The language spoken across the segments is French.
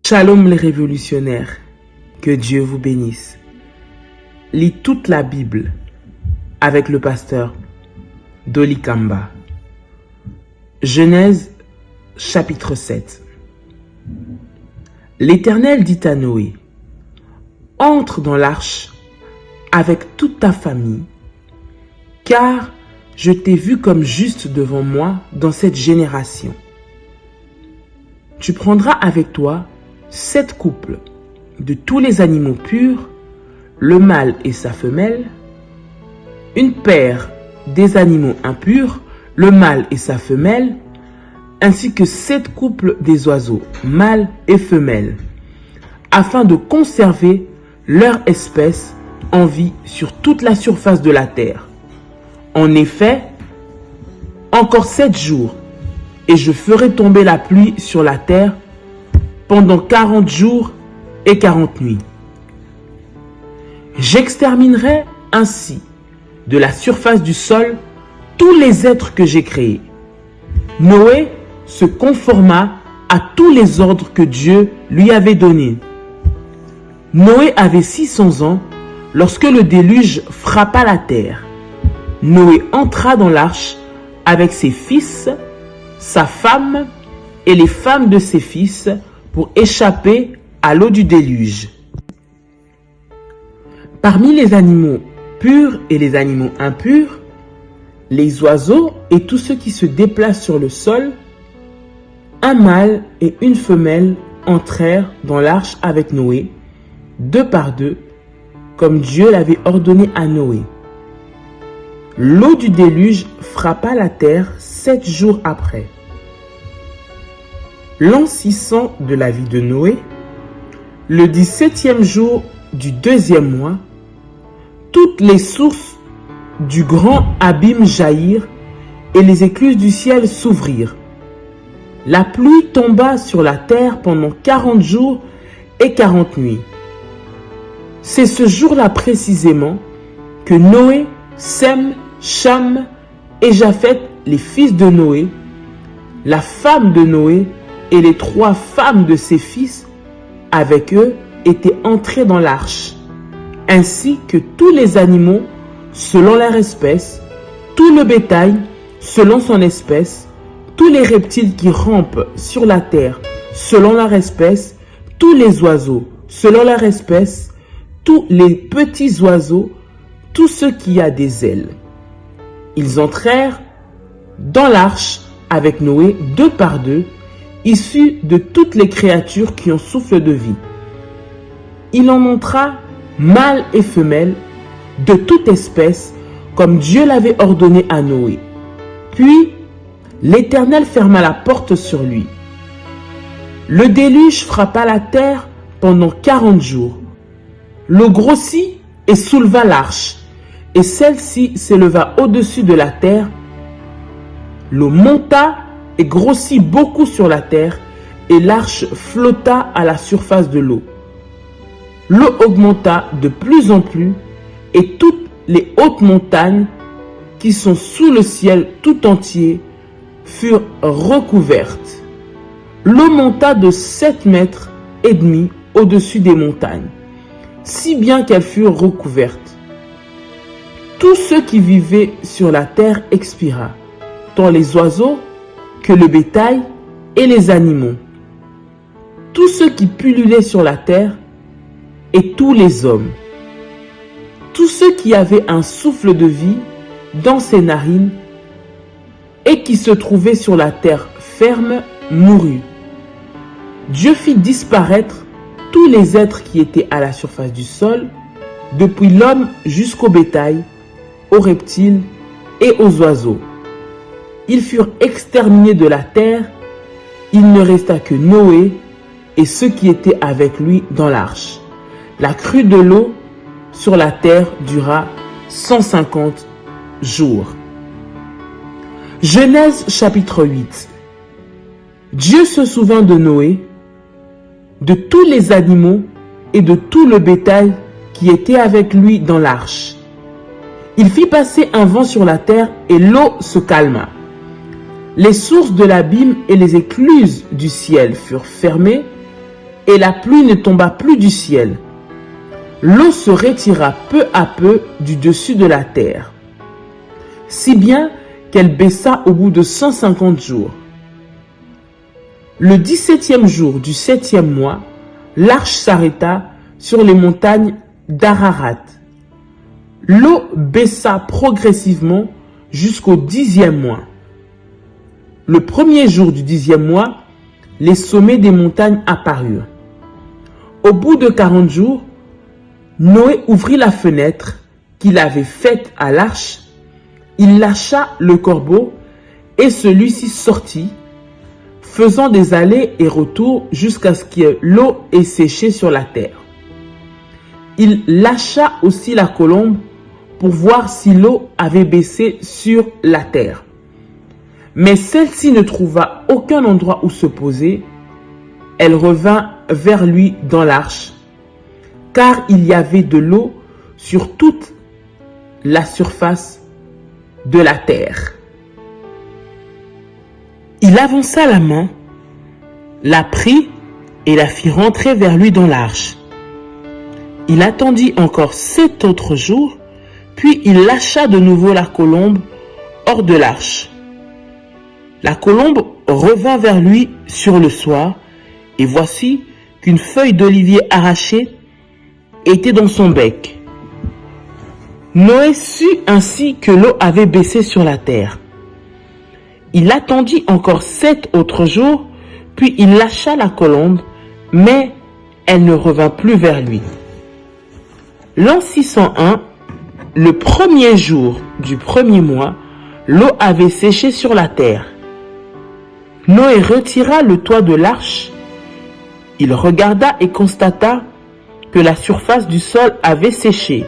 Shalom les révolutionnaires, que Dieu vous bénisse. Lis toute la Bible avec le pasteur Dolly Kamba. Genèse chapitre 7. L'Éternel dit à Noé, « Entre dans l'arche avec toute ta famille, car je t'ai vu comme juste devant moi dans cette génération. Tu prendras avec toi 7 couples de tous les animaux purs, le mâle et sa femelle, une paire des animaux impurs, le mâle et sa femelle, ainsi que 7 couples des oiseaux, mâles et femelles, afin de conserver leur espèce en vie sur toute la surface de la terre. En effet, encore 7 jours, et je ferai tomber la pluie sur la terre pendant 40 jours et 40 nuits. J'exterminerai ainsi de la surface du sol tous les êtres que j'ai créés. » Noé se conforma à tous les ordres que Dieu lui avait donnés. Noé avait 600 ans lorsque le déluge frappa la terre. Noé entra dans l'arche avec ses fils, sa femme et les femmes de ses fils pour échapper à l'eau du déluge. Parmi les animaux purs et les animaux impurs, les oiseaux et tous ceux qui se déplacent sur le sol, un mâle et une femelle entrèrent dans l'arche avec Noé, 2 par 2, comme Dieu l'avait ordonné à Noé. L'eau du déluge frappa la terre 7 jours après. L'an 600 de la vie de Noé, le 17e jour du 2e mois, toutes les sources du grand abîme jaillirent et les écluses du ciel s'ouvrirent. La pluie tomba sur la terre pendant 40 jours et 40 nuits. C'est ce jour-là précisément que Noé, Sem, Cham et Japheth, les fils de Noé, la femme de Noé et les 3 femmes de ses fils, avec eux, étaient entrés dans l'arche, ainsi que tous les animaux selon leur espèce, tout le bétail selon son espèce, tous les reptiles qui rampent sur la terre selon leur espèce, tous les oiseaux selon leur espèce, tous les petits oiseaux, tout ce qui a des ailes. Ils entrèrent dans l'arche avec Noé 2 par 2, issus de toutes les créatures qui ont souffle de vie. Il en entra mâle et femelle, de toute espèce, comme Dieu l'avait ordonné à Noé. Puis, l'Éternel ferma la porte sur lui. Le déluge frappa la terre pendant 40 jours. L'eau grossit et souleva l'arche, et celle-ci s'éleva au-dessus de la terre. L'eau monta et grossit beaucoup sur la terre, et l'arche flotta à la surface de l'eau. L'eau augmenta de plus en plus, et toutes les hautes montagnes qui sont sous le ciel tout entier furent recouvertes. L'eau monta de 7 mètres et demi au-dessus des montagnes, si bien qu'elles furent recouvertes. Tous ceux qui vivaient sur la terre expira, tant les oiseaux que le bétail et les animaux, tous ceux qui pullulaient sur la terre et tous les hommes. Tous ceux qui avaient un souffle de vie dans ses narines et qui se trouvaient sur la terre ferme moururent. Dieu fit disparaître tous les êtres qui étaient à la surface du sol, depuis l'homme jusqu'au bétail, aux reptiles et aux oiseaux. Ils furent exterminés de la terre, il ne resta que Noé et ceux qui étaient avec lui dans l'arche. La crue de l'eau sur la terre dura 150 jours. Genèse chapitre 8. Dieu se souvint de Noé, de tous les animaux et de tout le bétail qui était avec lui dans l'arche. Il fit passer un vent sur la terre et l'eau se calma. Les sources de l'abîme et les écluses du ciel furent fermées et la pluie ne tomba plus du ciel. L'eau se retira peu à peu du dessus de la terre, si bien qu'elle baissa au bout de 150 jours. Le 17e jour du 7e mois, l'arche s'arrêta sur les montagnes d'Ararat. L'eau baissa progressivement jusqu'au 10e mois. Le premier jour du 10e mois, les sommets des montagnes apparurent. Au bout de 40 jours, Noé ouvrit la fenêtre qu'il avait faite à l'arche. Il lâcha le corbeau et celui-ci sortit, faisant des allers et retours jusqu'à ce que l'eau ait séché sur la terre. Il lâcha aussi la colombe pour voir si l'eau avait baissé sur la terre. Mais celle-ci ne trouva aucun endroit où se poser. Elle revint vers lui dans l'arche, car il y avait de l'eau sur toute la surface de la terre. Il avança la main, la prit et la fit rentrer vers lui dans l'arche. Il attendit encore 7 autres jours, puis il lâcha de nouveau la colombe hors de l'arche. La colombe revint vers lui sur le soir, et voici qu'une feuille d'olivier arrachée était dans son bec. Noé sut ainsi que l'eau avait baissé sur la terre. Il attendit encore 7 autres jours, puis il lâcha la colombe, mais elle ne revint plus vers lui. L'an 601, le premier jour du premier mois, l'eau avait séché sur la terre. Noé retira le toit de l'arche. Il regarda et constata que la surface du sol avait séché.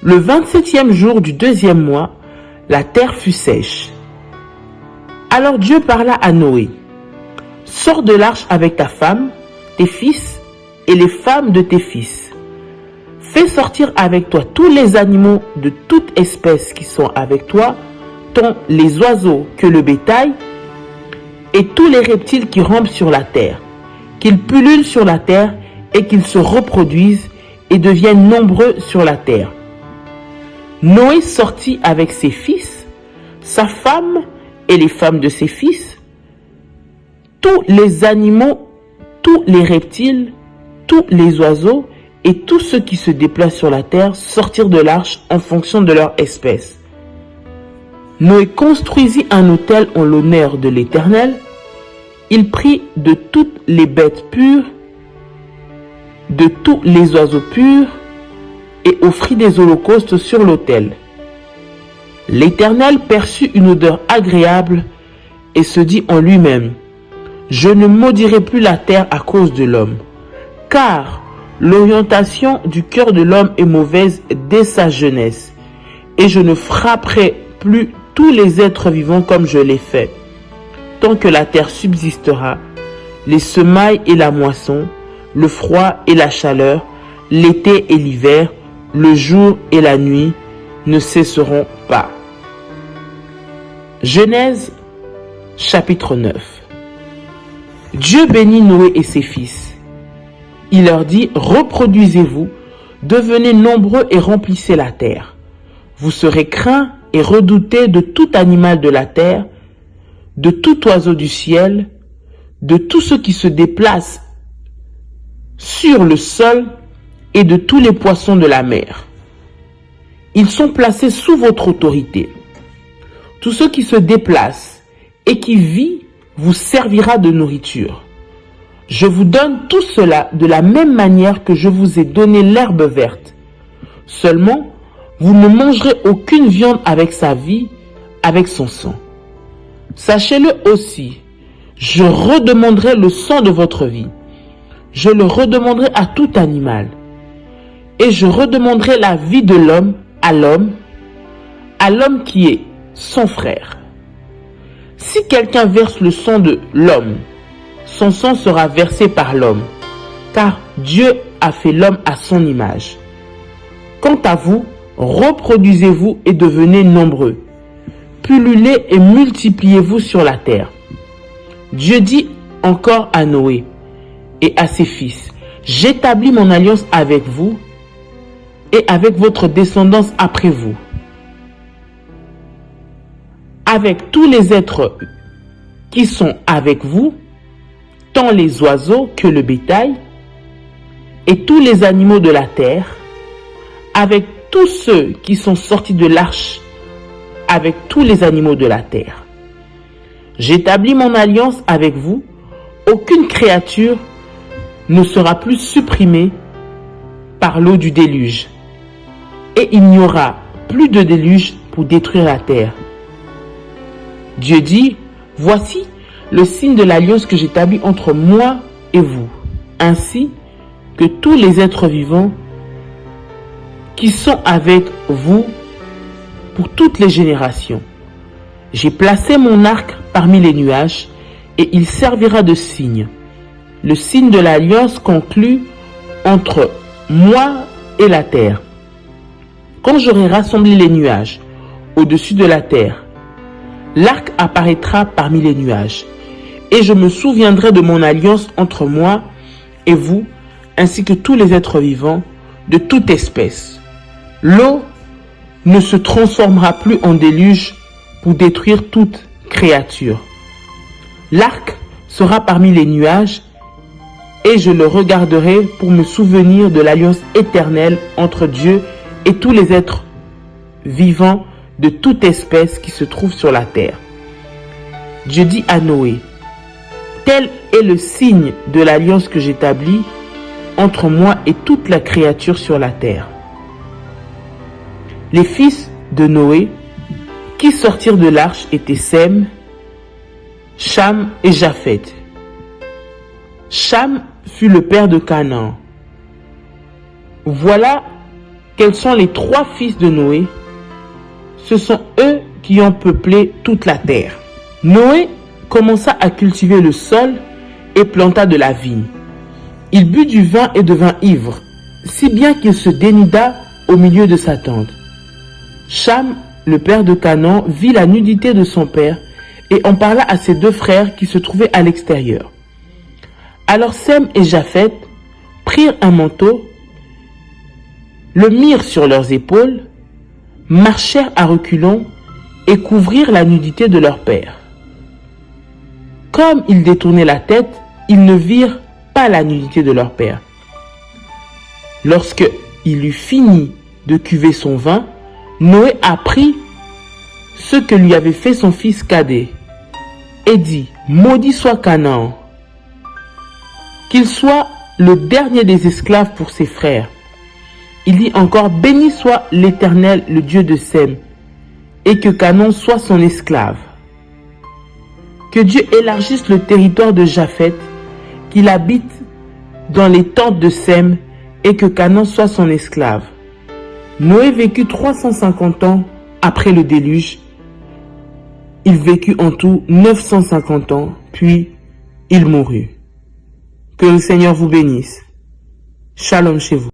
Le 27e jour du 2e mois, la terre fut sèche. Alors Dieu parla à Noé. « Sors de l'arche avec ta femme, tes fils et les femmes de tes fils. Fais sortir avec toi tous les animaux de toute espèce qui sont avec toi, tant les oiseaux que le bétail, et tous les reptiles qui rampent sur la terre, qu'ils pullulent sur la terre et qu'ils se reproduisent et deviennent nombreux sur la terre. » Noé sortit avec ses fils, sa femme et les femmes de ses fils, tous les animaux, tous les reptiles, tous les oiseaux et tous ceux qui se déplacent sur la terre sortirent de l'arche en fonction de leur espèce. Noé construisit un autel en l'honneur de l'Éternel. Il prit de toutes les bêtes pures, de tous les oiseaux purs, et offrit des holocaustes sur l'autel. L'Éternel perçut une odeur agréable et se dit en lui-même: « Je ne maudirai plus la terre à cause de l'homme, car l'orientation du cœur de l'homme est mauvaise dès sa jeunesse, et je ne frapperai plus tous les êtres vivants comme je l'ai fait. Tant que la terre subsistera, les semailles et la moisson, le froid et la chaleur, l'été et l'hiver, le jour et la nuit ne cesseront pas. » Genèse chapitre 9. Dieu bénit Noé et ses fils. Il leur dit: « Reproduisez-vous, devenez nombreux et remplissez la terre. Vous serez craints et redoutés de tout animal de la terre, de tout oiseau du ciel, de tout ce qui se déplace sur le sol et de tous les poissons de la mer. Ils sont placés sous votre autorité. Tout ce qui se déplace et qui vit vous servira de nourriture. Je vous donne tout cela de la même manière que je vous ai donné l'herbe verte. Seulement, vous ne mangerez aucune viande avec sa vie, avec son sang. Sachez-le aussi, je redemanderai le sang de votre vie. Je le redemanderai à tout animal. Et je redemanderai la vie de l'homme à l'homme qui est son frère. Si quelqu'un verse le sang de l'homme, son sang sera versé par l'homme, car Dieu a fait l'homme à son image. Quant à vous, reproduisez-vous et devenez nombreux. Pullulez et multipliez-vous sur la terre. Dieu dit encore à Noé: et à ses fils. J'établis mon alliance avec vous et avec votre descendance après vous, avec tous les êtres qui sont avec vous, tant les oiseaux que le bétail, et tous les animaux de la terre, avec tous ceux qui sont sortis de l'arche, avec tous les animaux de la terre. J'établis mon alliance avec vous, aucune créature ne sera plus supprimée par l'eau du déluge, et il n'y aura plus de déluge pour détruire la terre. Dieu dit, voici le signe de l'alliance que j'établis entre moi et vous, ainsi que tous les êtres vivants qui sont avec vous pour toutes les générations. J'ai placé mon arc parmi les nuages et il servira de signe, le signe de l'alliance conclue entre moi et la terre. Quand j'aurai rassemblé les nuages au-dessus de la terre, l'arc apparaîtra parmi les nuages, et je me souviendrai de mon alliance entre moi et vous, ainsi que tous les êtres vivants de toute espèce. L'eau ne se transformera plus en déluge pour détruire toute créature. L'arc sera parmi les nuages, et je le regarderai pour me souvenir de l'alliance éternelle entre Dieu et tous les êtres vivants de toute espèce qui se trouvent sur la terre. Dieu dit à Noé, tel est le signe de l'alliance que j'établis entre moi et toute la créature sur la terre. Les fils de Noé qui sortirent de l'arche étaient Sem, Cham et Japheth. Cham fut le père de Canaan. Voilà quels sont les 3 fils de Noé. Ce sont eux qui ont peuplé toute la terre. Noé commença à cultiver le sol et planta de la vigne. Il but du vin et devint ivre, si bien qu'il se dénuda au milieu de sa tente. Cham, le père de Canaan, vit la nudité de son père et en parla à ses 2 frères qui se trouvaient à l'extérieur. Alors Sem et Japheth prirent un manteau, le mirent sur leurs épaules, marchèrent à reculons et couvrirent la nudité de leur père. Comme ils détournaient la tête, ils ne virent pas la nudité de leur père. Lorsque il eut fini de cuver son vin, Noé apprit ce que lui avait fait son fils cadet et dit, maudit soit Canaan, qu'il soit le dernier des esclaves pour ses frères. Il dit encore, béni soit l'Éternel, le Dieu de Sem, et que Canaan soit son esclave. Que Dieu élargisse le territoire de Japheth, qu'il habite dans les tentes de Sem, et que Canaan soit son esclave. Noé vécut 350 ans après le déluge. Il vécut en tout 950 ans, puis il mourut. Que le Seigneur vous bénisse. Shalom chez vous.